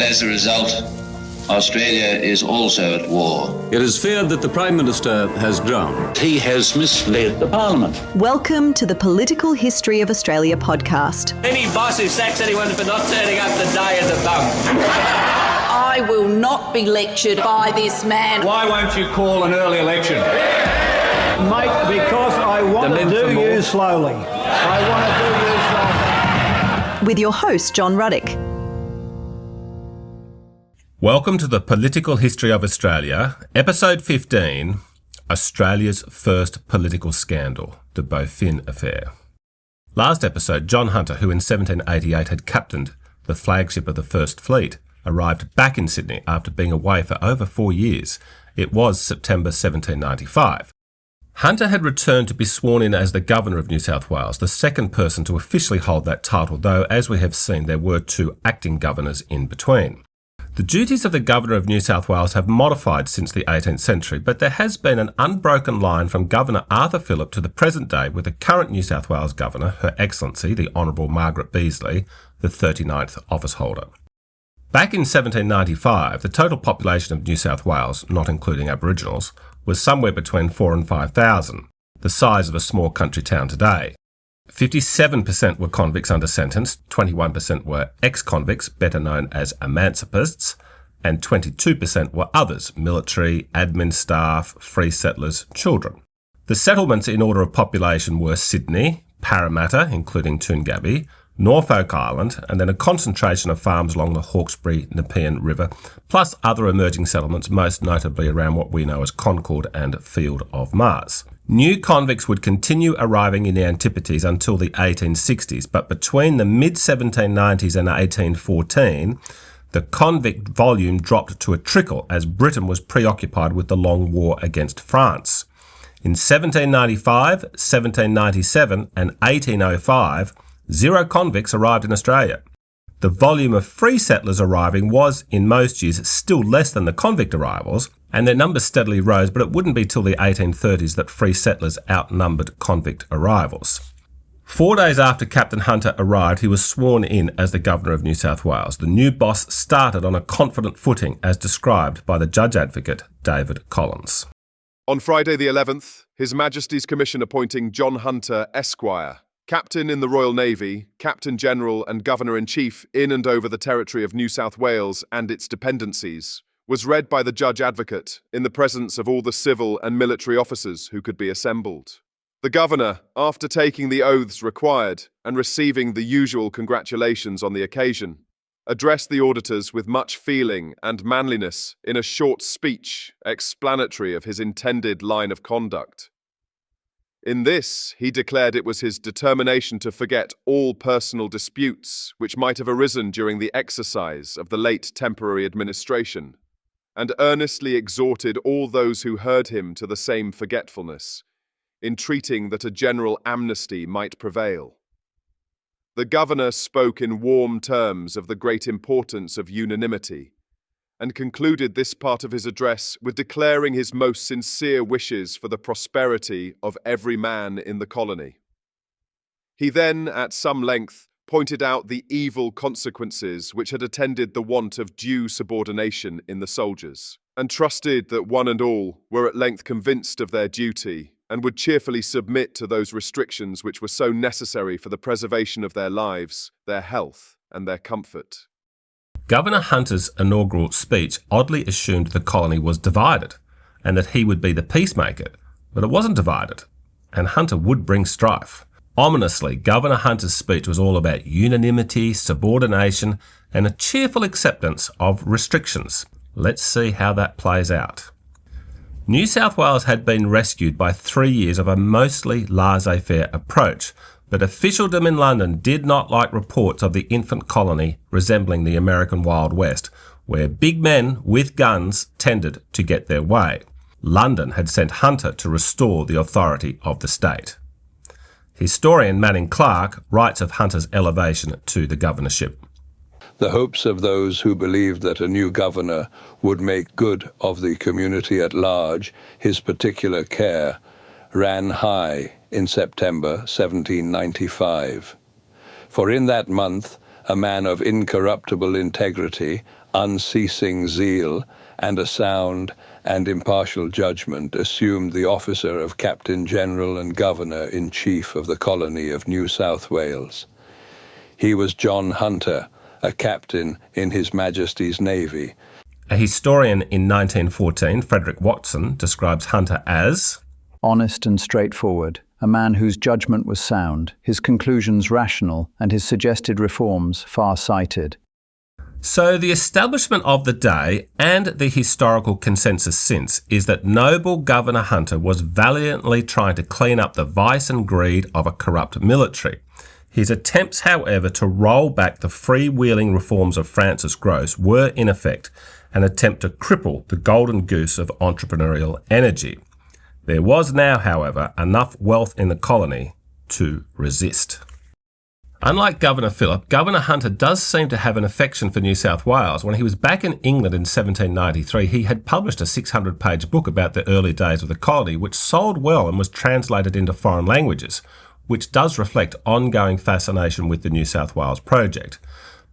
As a result, Australia is also at war. It is feared that the Prime Minister has drowned. He has misled the Parliament. Welcome to the Political History of Australia podcast. Any boss who sacks anyone for not turning up the day is a bum. I will not be lectured by this man. Why won't you call an early election? Mate, because I want to do you slowly. I want to do you slowly. With your host, John Ruddick. Welcome to the Political History of Australia, Episode 15, Australia's First Political Scandal, the Buffin Affair. Last episode, John Hunter, who in 1788 had captained the flagship of the First Fleet, arrived back in Sydney after being away for over 4 years. It was September 1795. Hunter had returned to be sworn in as the Governor of New South Wales, the second person to officially hold that title, though, as we have seen, there were two acting governors in between. The duties of the Governor of New South Wales have modified since the 18th century, but there has been an unbroken line from Governor Arthur Phillip to the present day, with the current New South Wales Governor, Her Excellency, the Honourable Margaret Beazley, the 39th office holder. Back in 1795, the total population of New South Wales, not including Aboriginals, was somewhere between 4,000 and 5,000, the size of a small country town today. 57% were convicts under sentence, 21% were ex-convicts, better known as emancipists, and 22% were others, military, admin staff, free settlers, children. The settlements in order of population were Sydney, Parramatta, including Toongabbie, Norfolk Island, and then a concentration of farms along the Hawkesbury-Nepean River, plus other emerging settlements, most notably around what we know as Concord and Field of Mars. New convicts would continue arriving in the Antipodes until the 1860s, but between the mid-1790s and 1814, the convict volume dropped to a trickle as Britain was preoccupied with the long war against France. In 1795, 1797 and 1805, 0 convicts arrived in Australia. The volume of free settlers arriving was, in most years, still less than the convict arrivals, and their numbers steadily rose, but it wouldn't be till the 1830s that free settlers outnumbered convict arrivals. 4 days after Captain Hunter arrived, he was sworn in as the Governor of New South Wales. The new boss started on a confident footing, as described by the Judge Advocate David Collins. On Friday the 11th, His Majesty's Commission appointing John Hunter, Esquire, Captain in the Royal Navy, Captain General and Governor-in-Chief in and over the territory of New South Wales and its dependencies, was read by the Judge Advocate in the presence of all the civil and military officers who could be assembled. The Governor, after taking the oaths required and receiving the usual congratulations on the occasion, addressed the auditors with much feeling and manliness in a short speech explanatory of his intended line of conduct. In this, he declared it was his determination to forget all personal disputes which might have arisen during the exercise of the late temporary administration, and earnestly exhorted all those who heard him to the same forgetfulness, entreating that a general amnesty might prevail. The Governor spoke in warm terms of the great importance of unanimity, and concluded this part of his address with declaring his most sincere wishes for the prosperity of every man in the colony. He then, at some length, pointed out the evil consequences which had attended the want of due subordination in the soldiers, and trusted that one and all were at length convinced of their duty, and would cheerfully submit to those restrictions which were so necessary for the preservation of their lives, their health, and their comfort. Governor Hunter's inaugural speech oddly assumed the colony was divided and that he would be the peacemaker, but it wasn't divided, and Hunter would bring strife. Ominously, Governor Hunter's speech was all about unanimity, subordination, and a cheerful acceptance of restrictions. Let's see how that plays out. New South Wales had been rescued by 3 years of a mostly laissez-faire approach, but officialdom in London did not like reports of the infant colony resembling the American Wild West, where big men with guns tended to get their way. London had sent Hunter to restore the authority of the state. Historian Manning Clark writes of Hunter's elevation to the governorship. The hopes of those who believed that a new governor would make good of the community at large his particular care ran high in September 1795. For in that month a man of incorruptible integrity, unceasing zeal, and a sound and impartial judgment, assumed the officer of Captain General and Governor-in-Chief of the colony of New South Wales. He was John Hunter, a captain in His Majesty's Navy. A historian in 1914, Frederick Watson, describes Hunter as honest and straightforward, a man whose judgment was sound, his conclusions rational, and his suggested reforms far-sighted. So the establishment of the day and the historical consensus since is that noble Governor Hunter was valiantly trying to clean up the vice and greed of a corrupt military. His attempts, however, to roll back the freewheeling reforms of Francis Grose were, in effect, an attempt to cripple the golden goose of entrepreneurial energy. There was now, however, enough wealth in the colony to resist. Unlike Governor Phillip, Governor Hunter does seem to have an affection for New South Wales. When he was back in England in 1793, he had published a 600-page book about the early days of the colony, which sold well and was translated into foreign languages, which does reflect ongoing fascination with the New South Wales project.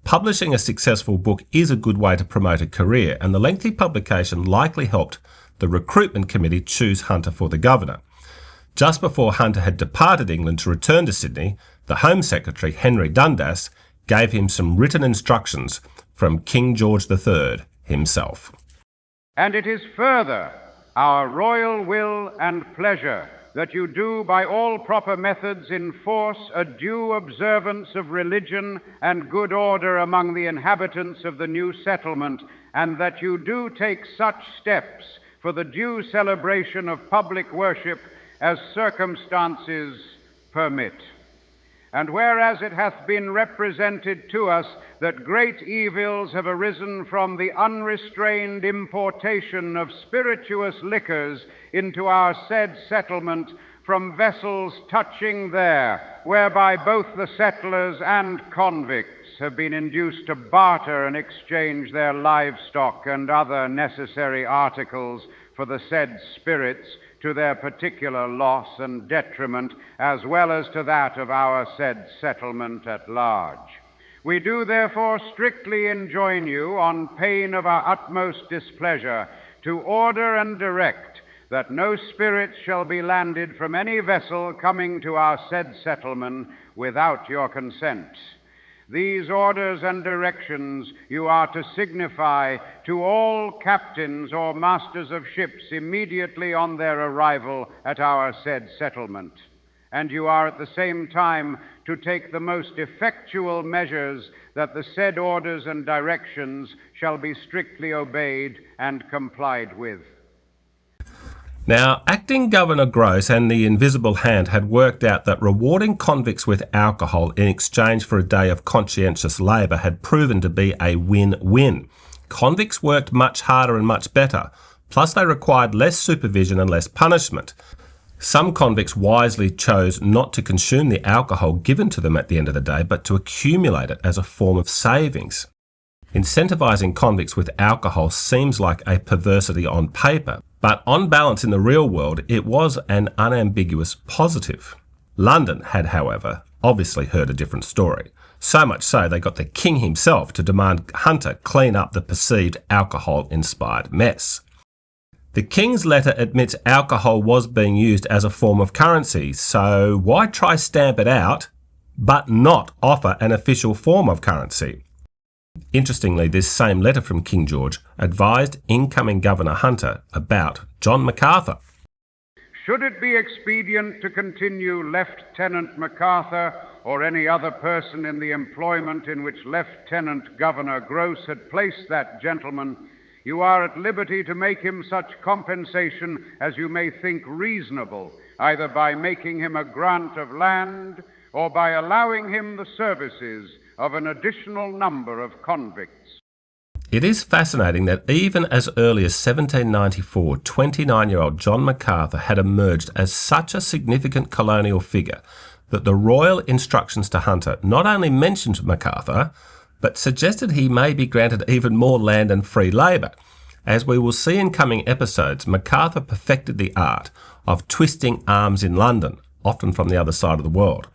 Publishing a successful book is a good way to promote a career, and the lengthy publication likely helped the recruitment committee choose Hunter for the governor. Just before Hunter had departed England to return to Sydney, the Home Secretary, Henry Dundas, gave him some written instructions from King George III himself. And it is further our royal will and pleasure that you do by all proper methods enforce a due observance of religion and good order among the inhabitants of the new settlement, and that you do take such steps for the due celebration of public worship as circumstances permit. And whereas it hath been represented to us that great evils have arisen from the unrestrained importation of spirituous liquors into our said settlement from vessels touching there, whereby both the settlers and convicts have been induced to barter and exchange their livestock and other necessary articles for the said spirits, to their particular loss and detriment, as well as to that of our said settlement at large. We do therefore strictly enjoin you, on pain of our utmost displeasure, to order and direct that no spirits shall be landed from any vessel coming to our said settlement without your consent. These orders and directions you are to signify to all captains or masters of ships immediately on their arrival at our said settlement. And you are at the same time to take the most effectual measures that the said orders and directions shall be strictly obeyed and complied with. Now, Acting Governor Grose and the Invisible Hand had worked out that rewarding convicts with alcohol in exchange for a day of conscientious labour had proven to be a win-win. Convicts worked much harder and much better, plus they required less supervision and less punishment. Some convicts wisely chose not to consume the alcohol given to them at the end of the day, but to accumulate it as a form of savings. Incentivising convicts with alcohol seems like a perversity on paper, but on balance in the real world, it was an unambiguous positive. London had, however, obviously heard a different story. So much so they got the king himself to demand Hunter clean up the perceived alcohol-inspired mess. The king's letter admits alcohol was being used as a form of currency, so why try stamp it out, but not offer an official form of currency? Interestingly, this same letter from King George advised incoming Governor Hunter about John Macarthur. Should it be expedient to continue Lieutenant Macarthur or any other person in the employment in which Lieutenant Governor Grose had placed that gentleman, you are at liberty to make him such compensation as you may think reasonable, either by making him a grant of land or by allowing him the services of an additional number of convicts. It is fascinating that even as early as 1794, 29-year-old John Macarthur had emerged as such a significant colonial figure that the royal instructions to Hunter not only mentioned Macarthur, but suggested he may be granted even more land and free labour. As we will see in coming episodes, Macarthur perfected the art of twisting arms in London, often from the other side of the world.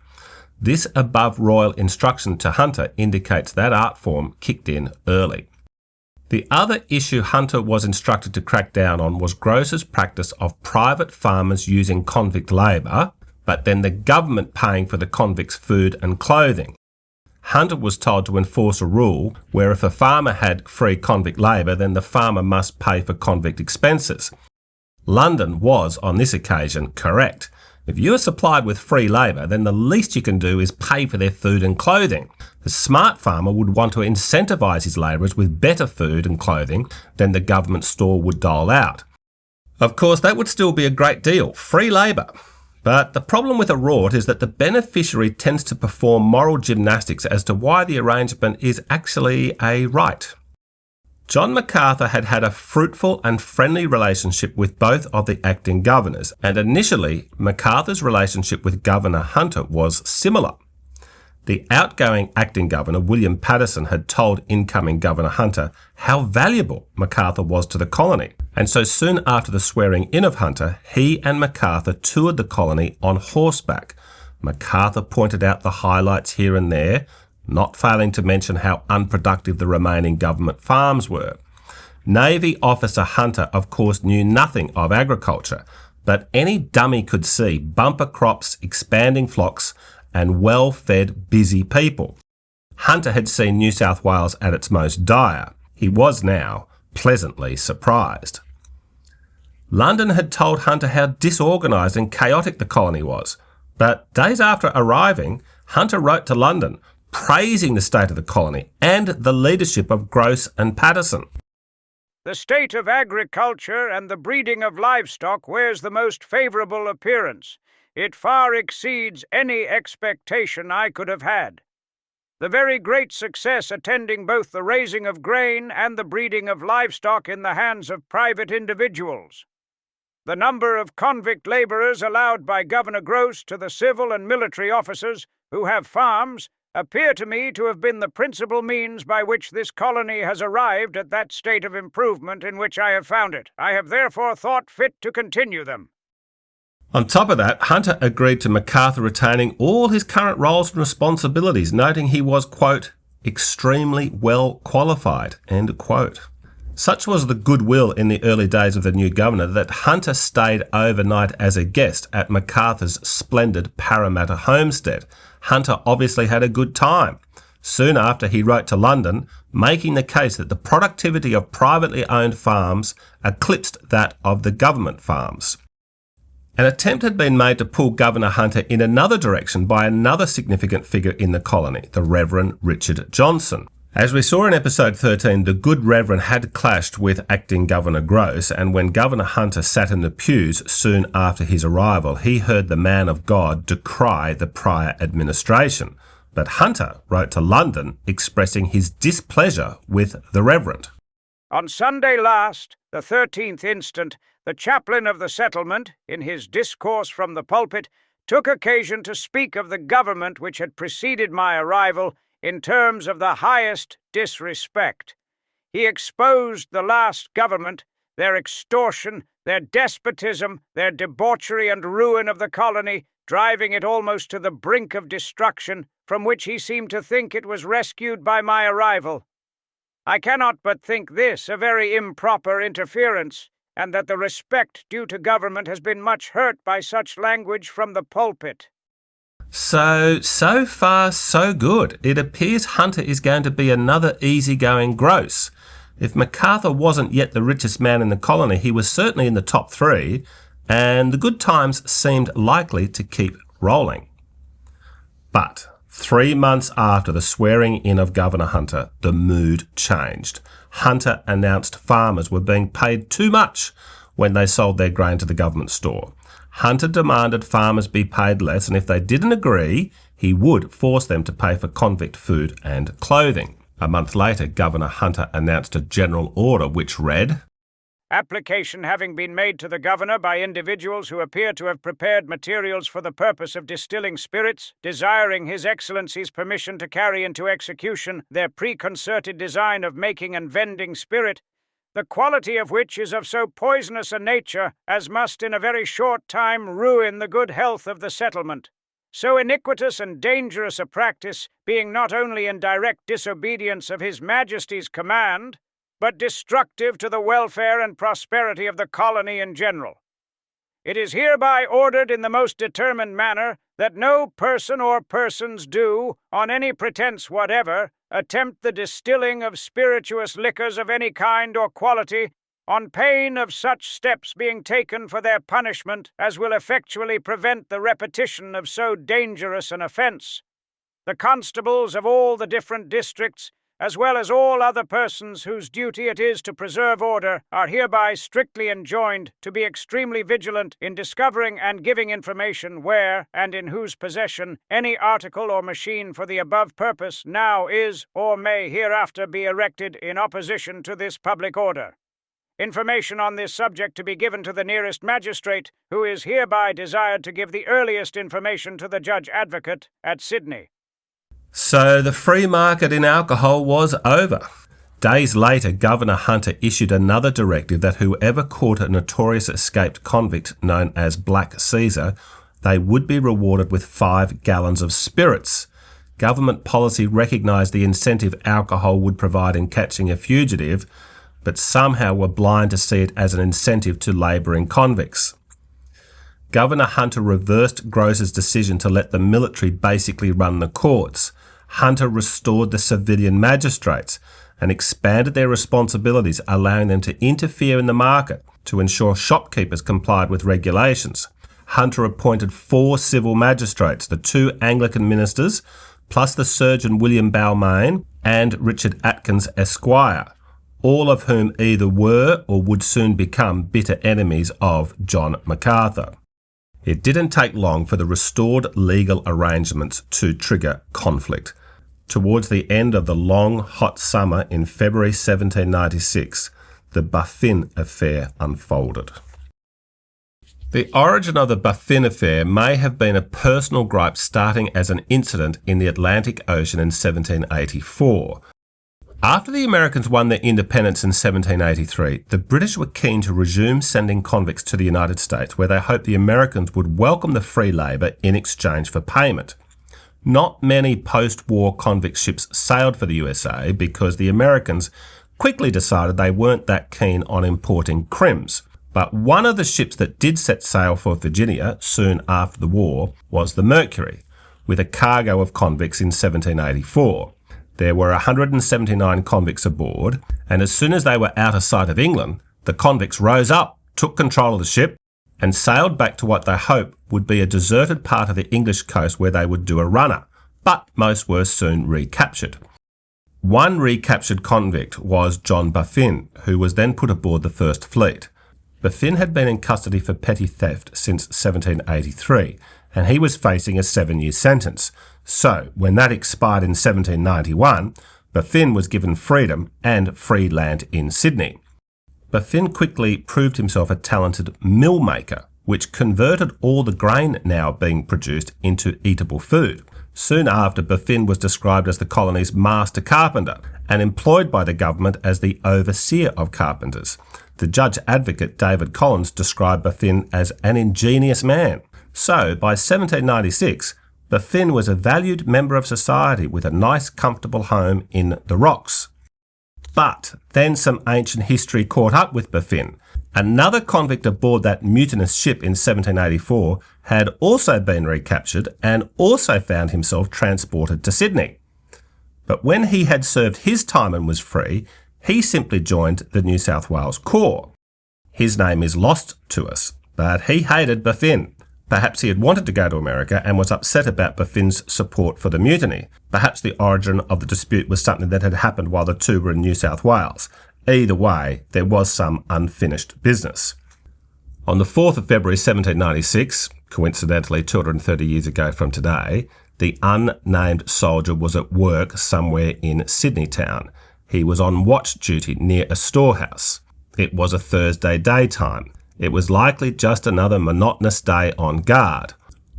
This above royal instruction to Hunter indicates that art form kicked in early. The other issue Hunter was instructed to crack down on was Grose's practice of private farmers using convict labour, but then the government paying for the convicts' food and clothing. Hunter was told to enforce a rule where if a farmer had free convict labour, then the farmer must pay for convict expenses. London was, on this occasion, correct. If you are supplied with free labour, then the least you can do is pay for their food and clothing. The smart farmer would want to incentivise his labourers with better food and clothing than the government store would dole out. Of course, that would still be a great deal, free labour. But the problem with a rort is that the beneficiary tends to perform moral gymnastics as to why the arrangement is actually a right. John Macarthur had had a fruitful and friendly relationship with both of the acting governors, and initially Macarthur's relationship with Governor Hunter was similar. The outgoing acting governor, William Patterson, had told incoming Governor Hunter how valuable Macarthur was to the colony, and so soon after the swearing in of Hunter, he and Macarthur toured the colony on horseback. Macarthur pointed out the highlights here and there, not failing to mention how unproductive the remaining government farms were. Navy officer Hunter, of course, knew nothing of agriculture, but any dummy could see bumper crops, expanding flocks, and well-fed, busy people. Hunter had seen New South Wales at its most dire. He was now pleasantly surprised. London had told Hunter how disorganised and chaotic the colony was, but days after arriving, Hunter wrote to London, praising the state of the colony and the leadership of Grose and Patterson. The state of agriculture and the breeding of livestock wears the most favourable appearance. It far exceeds any expectation I could have had. The very great success attending both the raising of grain and the breeding of livestock in the hands of private individuals. The number of convict labourers allowed by Governor Grose to the civil and military officers who have farms appear to me to have been the principal means by which this colony has arrived at that state of improvement in which I have found it. I have therefore thought fit to continue them. On top of that, Hunter agreed to Macarthur retaining all his current roles and responsibilities, noting he was, quote, extremely well qualified, end quote. Such was the goodwill in the early days of the new governor that Hunter stayed overnight as a guest at Macarthur's splendid Parramatta homestead. Hunter obviously had a good time. Soon after, he wrote to London, making the case that the productivity of privately owned farms eclipsed that of the government farms. An attempt had been made to pull Governor Hunter in another direction by another significant figure in the colony, the Reverend Richard Johnson. As we saw in episode 13, the good Reverend had clashed with acting Governor Grose, and when Governor Hunter sat in the pews soon after his arrival, he heard the man of God decry the prior administration. But Hunter wrote to London expressing his displeasure with the Reverend. On Sunday last, the 13th instant, the chaplain of the settlement, in his discourse from the pulpit, took occasion to speak of the government which had preceded my arrival in terms of the highest disrespect. He exposed the last government, their extortion, their despotism, their debauchery and ruin of the colony, driving it almost to the brink of destruction, from which he seemed to think it was rescued by my arrival. I cannot but think this a very improper interference, and that the respect due to government has been much hurt by such language from the pulpit. So far, so good. It appears Hunter is going to be another easygoing Grose. If Macarthur wasn't yet the richest man in the colony, he was certainly in the top 3, and the good times seemed likely to keep rolling. But 3 months after the swearing in of Governor Hunter, the mood changed. Hunter announced farmers were being paid too much when they sold their grain to the government store. Hunter demanded farmers be paid less, and if they didn't agree, he would force them to pay for convict food and clothing. A month later, Governor Hunter announced a general order which read, Application having been made to the governor by individuals who appear to have prepared materials for the purpose of distilling spirits, desiring His Excellency's permission to carry into execution their preconcerted design of making and vending spirit, the quality of which is of so poisonous a nature as must in a very short time ruin the good health of the settlement. So iniquitous and dangerous a practice, being not only in direct disobedience of His Majesty's command, but destructive to the welfare and prosperity of the colony in general. It is hereby ordered in the most determined manner that no person or persons do, on any pretence whatever, attempt the distilling of spirituous liquors of any kind or quality, on pain of such steps being taken for their punishment as will effectually prevent the repetition of so dangerous an offence. The constables of all the different districts, as well as all other persons whose duty it is to preserve order, are hereby strictly enjoined to be extremely vigilant in discovering and giving information where and in whose possession any article or machine for the above purpose now is or may hereafter be erected in opposition to this public order. Information on this subject to be given to the nearest magistrate, who is hereby desired to give the earliest information to the Judge Advocate at Sydney. So the free market in alcohol was over. Days later, Governor Hunter issued another directive that whoever caught a notorious escaped convict known as Black Caesar, they would be rewarded with 5 gallons of spirits. Government policy recognised the incentive alcohol would provide in catching a fugitive, but somehow were blind to see it as an incentive to labouring convicts. Governor Hunter reversed Grose's decision to let the military basically run the courts. Hunter restored the civilian magistrates and expanded their responsibilities, allowing them to interfere in the market to ensure shopkeepers complied with regulations. Hunter appointed 4 civil magistrates, the 2 Anglican ministers, plus the surgeon William Balmain and Richard Atkins Esquire, all of whom either were or would soon become bitter enemies of John Macarthur. It didn't take long for the restored legal arrangements to trigger conflict. Towards the end of the long, hot summer in February 1796, the Buffin affair unfolded. The origin of the Buffin affair may have been a personal gripe starting as an incident in the Atlantic Ocean in 1784. After the Americans won their independence in 1783, the British were keen to resume sending convicts to the United States, where they hoped the Americans would welcome the free labour in exchange for payment. Not many post-war convict ships sailed for the USA because the Americans quickly decided they weren't that keen on importing crims. But one of the ships that did set sail for Virginia soon after the war was the Mercury, with a cargo of convicts in 1784. There were 179 convicts aboard, and as soon as they were out of sight of England, the convicts rose up, took control of the ship, and sailed back to what they hoped would be a deserted part of the English coast where they would do a runner, but most were soon recaptured. One recaptured convict was John Buffin, who was then put aboard the First Fleet. Buffin had been in custody for petty theft since 1783, and he was facing a 7-year sentence. So, when that expired in 1791, Buffin was given freedom and free land in Sydney. Buffin quickly proved himself a talented mill maker, which converted all the grain now being produced into eatable food. Soon after, Buffin was described as the colony's master carpenter and employed by the government as the overseer of carpenters. The Judge Advocate David Collins described Buffin as an ingenious man. So, by 1796, Buffin was a valued member of society with a nice, comfortable home in the rocks. But then some ancient history caught up with Buffin. Another convict aboard that mutinous ship in 1784 had also been recaptured and also found himself transported to Sydney. But when he had served his time and was free, he simply joined the New South Wales Corps. His name is lost to us, but he hated Buffin. Perhaps he had wanted to go to America and was upset about Buffin's support for the mutiny. Perhaps the origin of the dispute was something that had happened while the two were in New South Wales. Either way, there was some unfinished business. On the 4th of February 1796, coincidentally 230 years ago from today, the unnamed soldier was at work somewhere in Sydney town. He was on watch duty near a storehouse. It was a Thursday daytime. It was likely just another monotonous day on guard.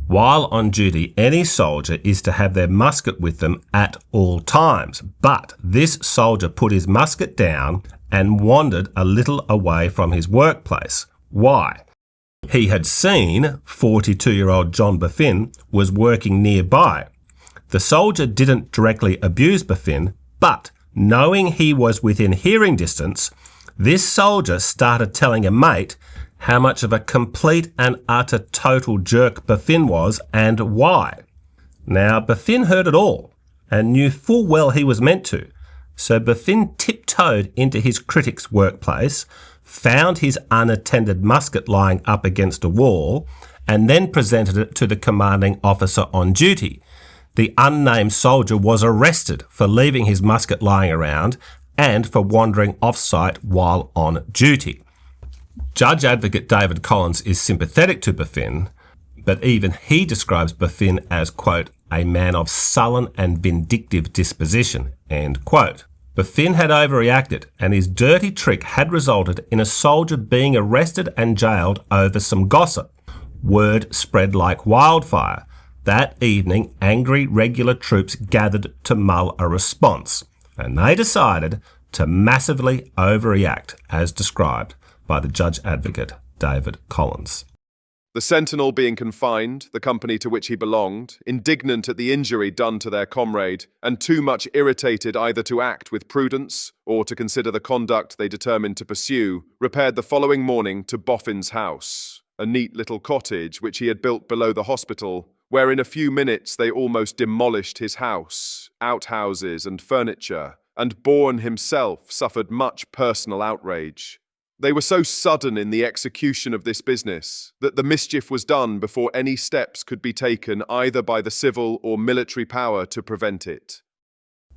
While on duty, any soldier is to have their musket with them at all times, but this soldier put his musket down and wandered a little away from his workplace. Why? He had seen 42-year-old John Buffin was working nearby. The soldier didn't directly abuse Buffin, but Knowing he was within hearing distance, this soldier started telling a mate how much of a complete and utter total jerk Buffin was and why. Now, Buffin heard it all and knew full well he was meant to, so Buffin tiptoed into his critic's workplace, found his unattended musket lying up against a wall, and then presented it to the commanding officer on duty. The unnamed soldier was arrested for leaving his musket lying around and for wandering off-site while on duty. Judge Advocate David Collins is sympathetic to Buffin, but even he describes Buffin as, quote, a man of sullen and vindictive disposition, end quote. Buffin had overreacted, and his dirty trick had resulted in a soldier being arrested and jailed over some gossip. Word spread like wildfire. That evening, angry regular troops gathered to mull a response, and they decided to massively overreact, as described by the Judge Advocate David Collins. The Sentinel being confined, the company to which he belonged, indignant at the injury done to their comrade, and too much irritated either to act with prudence or to consider the conduct they determined to pursue, repaired the following morning to Buffin's house, a neat little cottage which he had built below the hospital, where in a few minutes they almost demolished his house, outhouses and furniture, and Baughan himself suffered much personal outrage. They were so sudden in the execution of this business that the mischief was done before any steps could be taken either by the civil or military power to prevent it.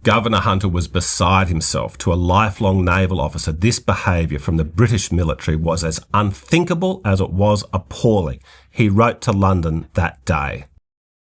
Governor Hunter was beside himself. To a lifelong naval officer, this behaviour from the British military was as unthinkable as it was appalling. He wrote to London that day.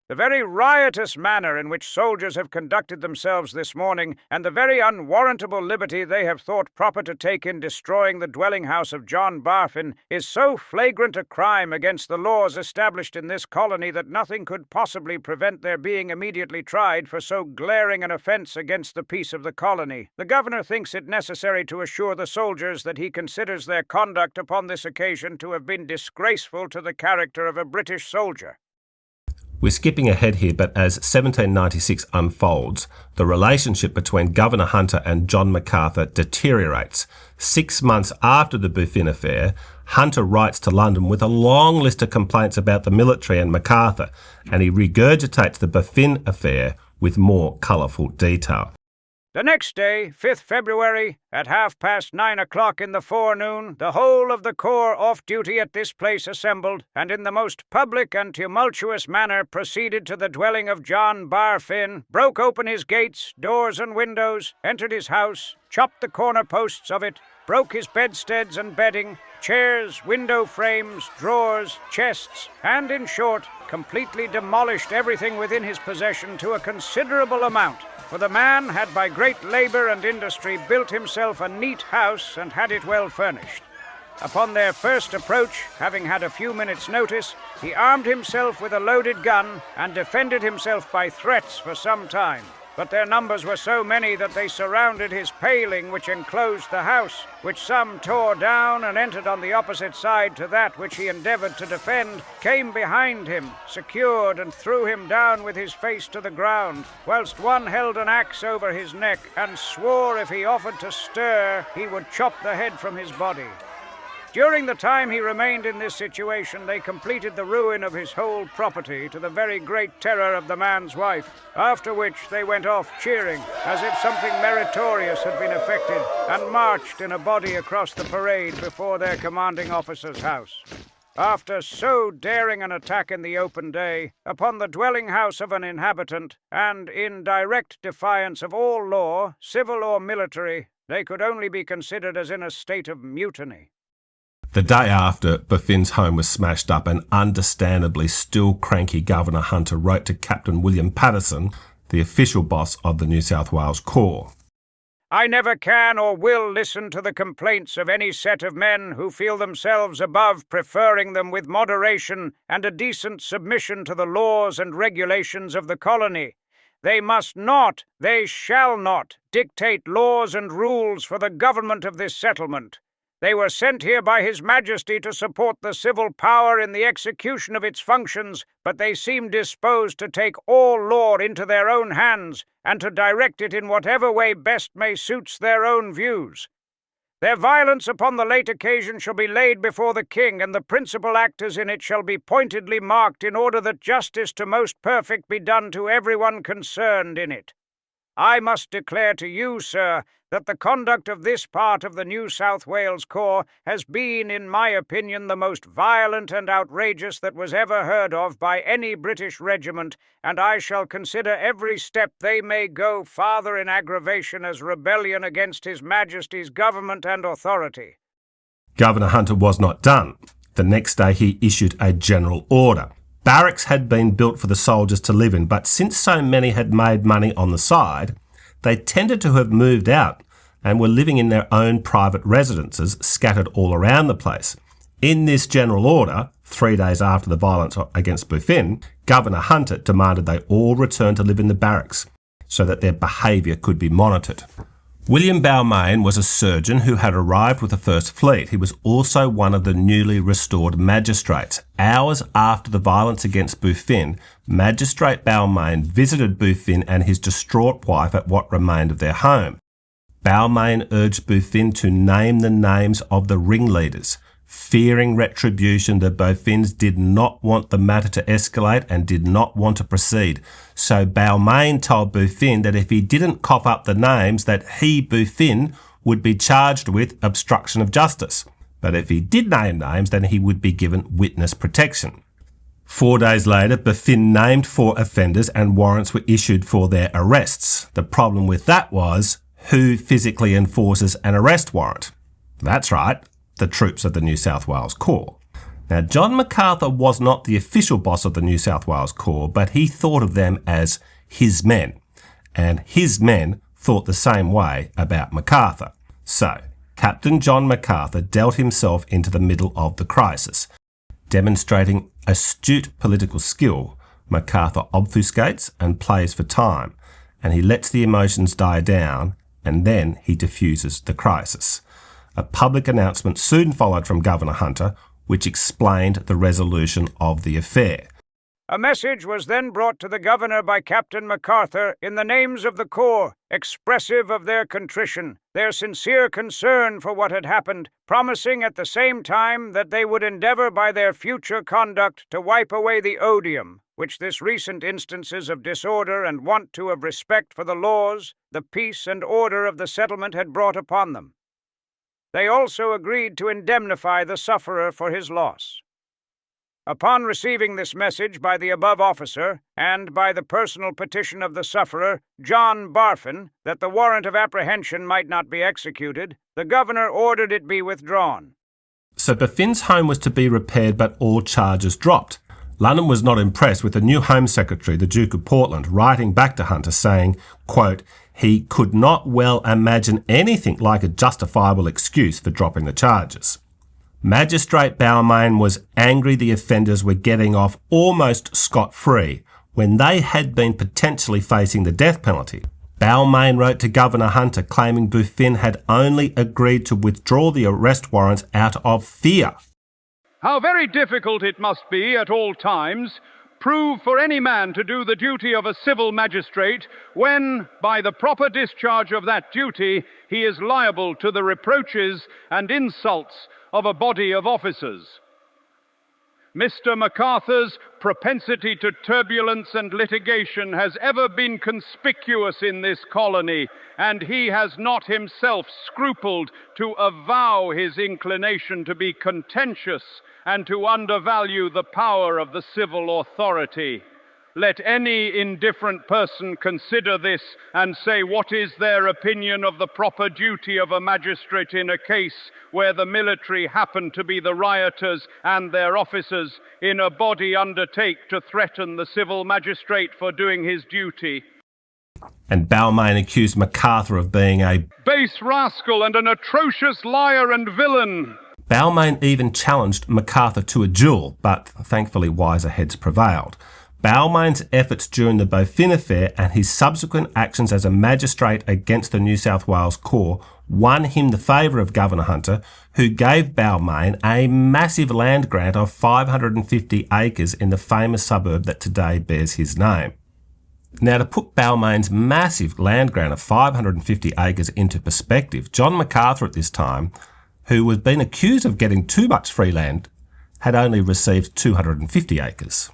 The very riotous manner in which soldiers have conducted themselves this morning, and the very unwarrantable liberty they have thought proper to take in destroying the dwelling house of John Baughan, is so flagrant a crime against the laws established in this colony that nothing could possibly prevent their being immediately tried for so glaring an offence against the peace of the colony. The Governor thinks it necessary to assure the soldiers that he considers their conduct upon this occasion to have been disgraceful to the character of a British soldier. We're skipping ahead here, but as 1796 unfolds, the relationship between Governor Hunter and John Macarthur deteriorates. 6 months after the Buffin affair, Hunter writes to London with a long list of complaints about the military and Macarthur, and he regurgitates the Buffin affair with more colourful detail. The next day, 5th February, at 9:30 in the forenoon, the whole of the Corps off duty at this place assembled, and in the most public and tumultuous manner proceeded to the dwelling of John Baughan, broke open his gates, doors and windows, entered his house, chopped the corner posts of it, broke his bedsteads and bedding, chairs, window frames, drawers, chests, and, in short, completely demolished everything within his possession to a considerable amount. For the man had by great labour and industry built himself a neat house and had it well furnished. Upon their first approach, having had a few minutes' notice, he armed himself with a loaded gun and defended himself by threats for some time. But their numbers were so many that they surrounded his paling which enclosed the house, which some tore down and entered on the opposite side to that which he endeavoured to defend, came behind him, secured, and threw him down with his face to the ground, whilst one held an axe over his neck and swore if he offered to stir, he would chop the head from his body. During the time he remained in this situation, they completed the ruin of his whole property to the very great terror of the man's wife, after which they went off cheering, as if something meritorious had been effected, and marched in a body across the parade before their commanding officer's house. After so daring an attack in the open day, upon the dwelling house of an inhabitant, and in direct defiance of all law, civil or military, they could only be considered as in a state of mutiny. The day after Buffin's home was smashed up, an understandably still cranky Governor Hunter wrote to Captain William Patterson, the official boss of the New South Wales Corps. I never can or will listen to the complaints of any set of men who feel themselves above preferring them with moderation and a decent submission to the laws and regulations of the colony. They must not, they shall not, dictate laws and rules for the government of this settlement. They were sent here by His Majesty to support the civil power in the execution of its functions, but they seem disposed to take all law into their own hands and to direct it in whatever way best may suits their own views. Their violence upon the late occasion shall be laid before the King, and the principal actors in it shall be pointedly marked in order that justice to most perfect be done to everyone concerned in it. I must declare to you, sir, that the conduct of this part of the New South Wales Corps has been, in my opinion, the most violent and outrageous that was ever heard of by any British regiment, and I shall consider every step they may go farther in aggravation as rebellion against His Majesty's government and authority. Governor Hunter was not done. The next day he issued a general order. Barracks had been built for the soldiers to live in, but since so many had made money on the side, they tended to have moved out and were living in their own private residences scattered all around the place. In this general order, 3 days after the violence against Buffin, Governor Hunter demanded they all return to live in the barracks so that their behaviour could be monitored. William Balmain was a surgeon who had arrived with the First Fleet. He was also one of the newly restored magistrates. Hours after the violence against Buffin, Magistrate Balmain visited Buffin and his distraught wife at what remained of their home. Balmain urged Buffin to name the names of the ringleaders. Fearing retribution, the Buffins did not want the matter to escalate and did not want to proceed. So Balmain told Buffin that if he didn't cough up the names, that he, Buffin, would be charged with obstruction of justice. But if he did name names, then he would be given witness protection. 4 days later, Buffin named 4 offenders and warrants were issued for their arrests. The problem with that was, who physically enforces an arrest warrant? That's right, the troops of the New South Wales Corps. Now, John Macarthur was not the official boss of the New South Wales Corps, but he thought of them as his men, and his men thought the same way about Macarthur. So, Captain John Macarthur dealt himself into the middle of the crisis. Demonstrating astute political skill, Macarthur obfuscates and plays for time, and he lets the emotions die down, and then he diffuses the crisis. A public announcement soon followed from Governor Hunter, which explained the resolution of the affair. A message was then brought to the Governor by Captain Macarthur in the names of the Corps, expressive of their contrition, their sincere concern for what had happened, promising at the same time that they would endeavour by their future conduct to wipe away the odium which this recent instances of disorder and want to of respect for the laws, the peace and order of the settlement had brought upon them. They also agreed to indemnify the sufferer for his loss. Upon receiving this message by the above officer, and by the personal petition of the sufferer, John Baughan, that the warrant of apprehension might not be executed, the Governor ordered it be withdrawn. So Buffin's home was to be repaired, but all charges dropped. London was not impressed with the new Home Secretary, the Duke of Portland, writing back to Hunter saying, quote, he could not well imagine anything like a justifiable excuse for dropping the charges. Magistrate Balmain was angry the offenders were getting off almost scot-free when they had been potentially facing the death penalty. Balmain wrote to Governor Hunter claiming Buffin had only agreed to withdraw the arrest warrants out of fear. How very difficult it must be at all times prove for any man to do the duty of a civil magistrate when, by the proper discharge of that duty, he is liable to the reproaches and insults of a body of officers. Mr. Macarthur's propensity to turbulence and litigation has ever been conspicuous in this colony, and he has not himself scrupled to avow his inclination to be contentious and to undervalue the power of the civil authority. Let any indifferent person consider this and say what is their opinion of the proper duty of a magistrate in a case where the military happen to be the rioters and their officers in a body undertake to threaten the civil magistrate for doing his duty. And Balmain accused Macarthur of being a base rascal and an atrocious liar and villain. Balmain even challenged Macarthur to a duel, but thankfully wiser heads prevailed. Balmain's efforts during the Buffin affair and his subsequent actions as a magistrate against the New South Wales Corps won him the favour of Governor Hunter, who gave Balmain a massive land grant of 550 acres in the famous suburb that today bears his name. Now, to put Balmain's massive land grant of 550 acres into perspective, John Macarthur at this time, who was being accused of getting too much free land, had only received 250 acres.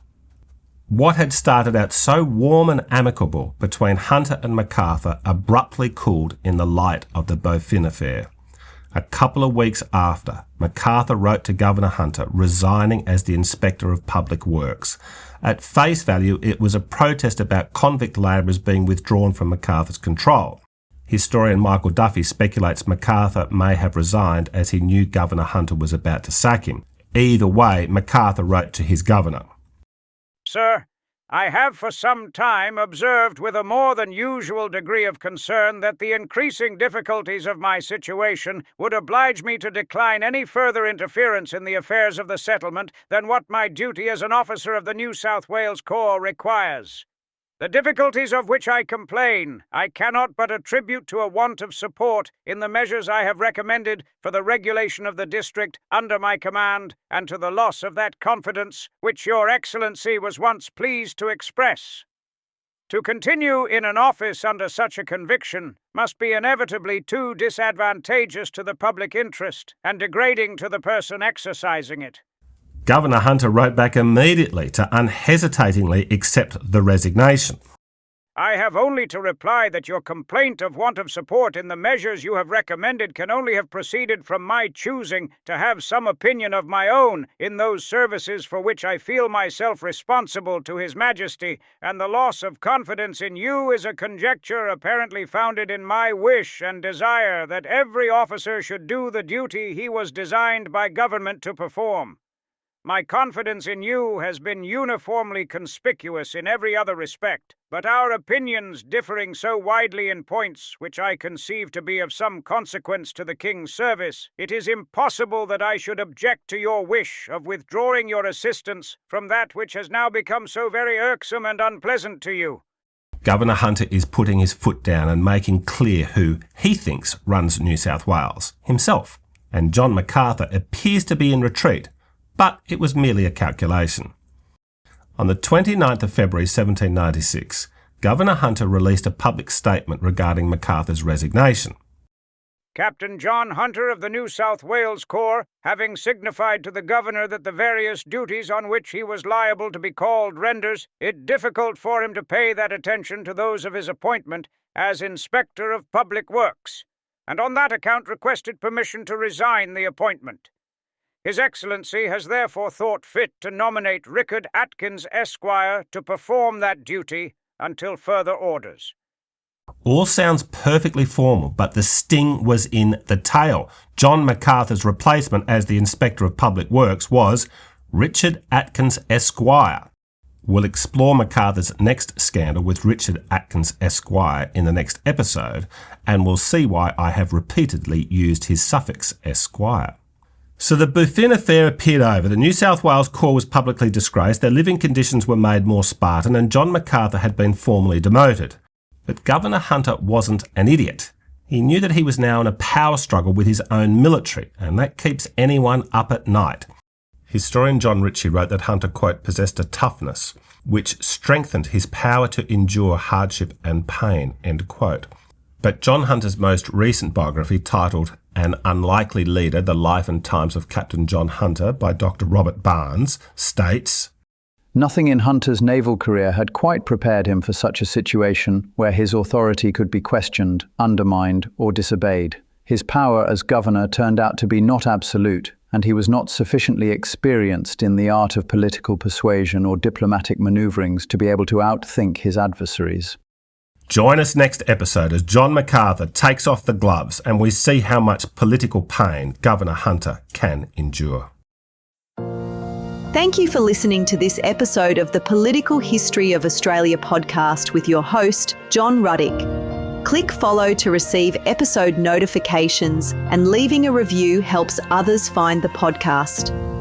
What had started out so warm and amicable between Hunter and Macarthur abruptly cooled in the light of the Buffin affair. A couple of weeks after, Macarthur wrote to Governor Hunter resigning as the Inspector of Public Works. At face value, it was a protest about convict labourers being withdrawn from Macarthur's control. Historian Michael Duffy speculates Macarthur may have resigned as he knew Governor Hunter was about to sack him. Either way, Macarthur wrote to his governor. Sir, I have for some time observed with a more than usual degree of concern that the increasing difficulties of my situation would oblige me to decline any further interference in the affairs of the settlement than what my duty as an officer of the New South Wales Corps requires. The difficulties of which I complain, I cannot but attribute to a want of support in the measures I have recommended for the regulation of the district under my command, and to the loss of that confidence which Your Excellency was once pleased to express. To continue in an office under such a conviction must be inevitably too disadvantageous to the public interest and degrading to the person exercising it. Governor Hunter wrote back immediately to unhesitatingly accept the resignation. I have only to reply that your complaint of want of support in the measures you have recommended can only have proceeded from my choosing to have some opinion of my own in those services for which I feel myself responsible to His Majesty, and the loss of confidence in you is a conjecture apparently founded in my wish and desire that every officer should do the duty he was designed by government to perform. My confidence in you has been uniformly conspicuous in every other respect, but our opinions differing so widely in points which I conceive to be of some consequence to the King's service, it is impossible that I should object to your wish of withdrawing your assistance from that which has now become so very irksome and unpleasant to you. Governor Hunter is putting his foot down and making clear who he thinks runs New South Wales, himself, and John Macarthur appears to be in retreat. But it was merely a calculation. On the 29th of February 1796, Governor Hunter released a public statement regarding Macarthur's resignation. Captain John Hunter of the New South Wales Corps, having signified to the Governor that the various duties on which he was liable to be called renders it difficult for him to pay that attention to those of his appointment as Inspector of Public Works, and on that account requested permission to resign the appointment. His Excellency has therefore thought fit to nominate Richard Atkins, Esquire, to perform that duty until further orders. All sounds perfectly formal, but the sting was in the tail. John Macarthur's replacement as the Inspector of Public Works was Richard Atkins, Esquire. We'll explore Macarthur's next scandal with Richard Atkins, Esquire in the next episode, and we'll see why I have repeatedly used his suffix Esquire. So the Buffin affair appeared over. The New South Wales Corps was publicly disgraced, their living conditions were made more Spartan, and John Macarthur had been formally demoted. But Governor Hunter wasn't an idiot. He knew that he was now in a power struggle with his own military, and that keeps anyone up at night. Historian John Ritchie wrote that Hunter, quote, possessed a toughness which strengthened his power to endure hardship and pain, end quote. But John Hunter's most recent biography, titled An Unlikely Leader, The Life and Times of Captain John Hunter by Dr. Robert Barnes, states, Nothing in Hunter's naval career had quite prepared him for such a situation where his authority could be questioned, undermined, or disobeyed. His power as governor turned out to be not absolute, and he was not sufficiently experienced in the art of political persuasion or diplomatic manoeuvrings to be able to outthink his adversaries. Join us next episode as John Macarthur takes off the gloves and we see how much political pain Governor Hunter can endure. Thank you for listening to this episode of the Political History of Australia podcast with your host, John Ruddick. Click follow to receive episode notifications, and leaving a review helps others find the podcast.